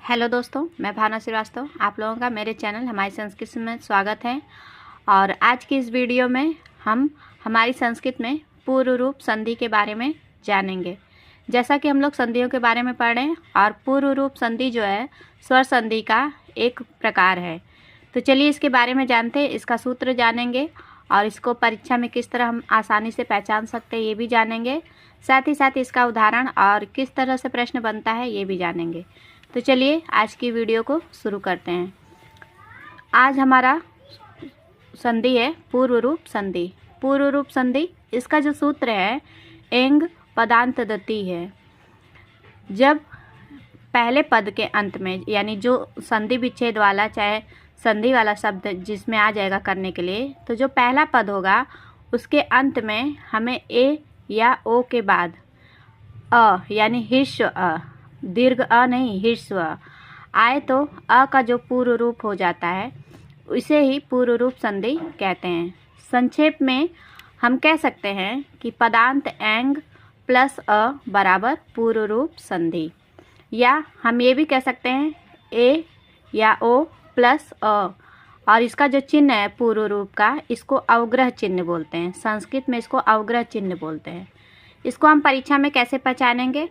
Hello दोस्तों, मैं भावना श्रीवास्तव। आप लोगों का मेरे चैनल हमारी संस्कृत में स्वागत है। और आज की इस वीडियो में हम हमारी संस्कृत में पूर्व रूप संधि के बारे में जानेंगे। जैसा कि हम लोग संधियों के बारे में पढ़ रहे हैं, और पूर्व रूप संधि जो है स्वर संधि का एक प्रकार है। तो चलिए इसके बारे में जानते हैं, इसका सूत्र जानेंगे और इसको परीक्षा में किस तरह हम आसानी से पहचान सकते हैं ये भी जानेंगे। साथ ही साथ इसका उदाहरण और किस तरह से प्रश्न बनता है ये भी जानेंगे। तो चलिए आज की वीडियो को शुरू करते हैं। आज हमारा संधि है पूर्व रूप संधि। पूर्व रूप संधि, इसका जो सूत्र है एंग पदांत दति है। जब पहले पद के अंत में, यानी जो संधि विच्छेद वाला चाहे संधि वाला शब्द जिसमें आ जाएगा करने के लिए, तो जो पहला पद होगा उसके अंत में हमें ए या ओ के बाद अ यानी ह्रस्व अ, दीर्घ अ नहीं, ह्रस्व आए तो अ का जो पूर्व रूप हो जाता है इसे ही पूर्व रूप संधि कहते हैं। संक्षेप में हम कह सकते हैं कि पदांत एंग प्लस अ बराबर पूर्व रूप संधि, या हम ये भी कह सकते हैं ए या ओ प्लस अ, और इसका जो चिन्ह है पूर्व रूप का, इसको अवग्रह चिन्ह बोलते हैं। संस्कृत में इसको अवग्रह चिन्ह बोलते हैं। इसको हम परीक्षा में कैसे पहचानेंगे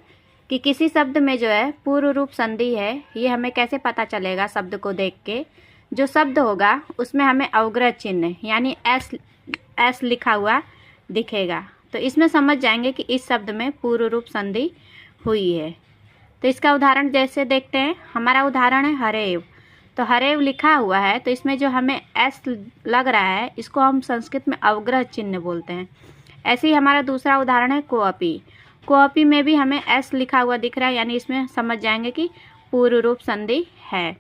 कि किसी शब्द में जो है पूर्व रूप संधि है, ये हमें कैसे पता चलेगा? शब्द को देख के जो शब्द होगा उसमें हमें अवग्रह चिन्ह यानी एस लिखा हुआ दिखेगा, तो इसमें समझ जाएंगे कि इस शब्द में पूर्व रूप संधि हुई है। तो इसका उदाहरण जैसे देखते हैं, हमारा उदाहरण है हरेव। तो हरेव लिखा हुआ है, तो इसमें जो हमें एस लग रहा है इसको हम संस्कृत में अवग्रह चिन्ह बोलते हैं। ऐसे ही हमारा दूसरा उदाहरण है कोअपि। कोअपि में भी हमें एस लिखा हुआ दिख रहा है, यानी इसमें समझ जाएंगे कि पूर्व रूप संधि है।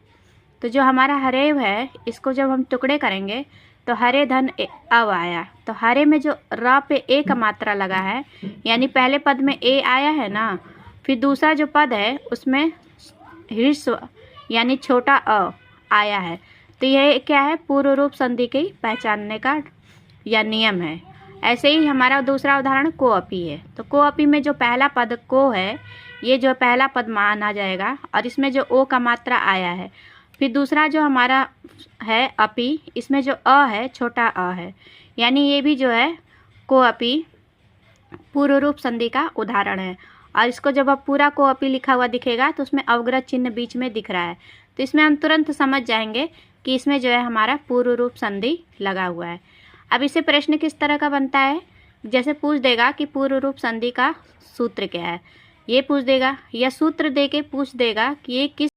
तो जो हमारा हरेव है, इसको जब हम टुकड़े करेंगे तो हरे धन अव आया। तो हरे में जो र पे ए का मात्रा लगा है, यानी पहले पद में ए आया है ना, फिर दूसरा जो पद है उसमें ह्रस्व यानी छोटा अ आया है। तो यह क्या है? पूर्व रूप संधि की पहचानने का या नियम है। ऐसे ही हमारा दूसरा उदाहरण कोअपि है। तो कोअपि में जो पहला पद को है, ये जो पहला पद माना जाएगा, और इसमें जो ओ का मात्रा आया है। फिर दूसरा जो हमारा है अपि, इसमें जो अ है छोटा अ है, यानी ये भी जो है कोअपि पूर्व रूप संधि का उदाहरण है। और इसको जब अब पूरा कोअपि लिखा हुआ दिखेगा तो उसमें अवग्रह चिन्ह बीच में दिख रहा है, तो इसमें हम तुरंत समझ जाएंगे कि इसमें जो है हमारा पूर्व रूप संधि लगा हुआ है। अब इसे प्रश्न किस तरह का बनता है? जैसे पूछ देगा कि पूर्व रूप संधि का सूत्र क्या है, ये पूछ देगा, या सूत्र दे के पूछ देगा कि ये किस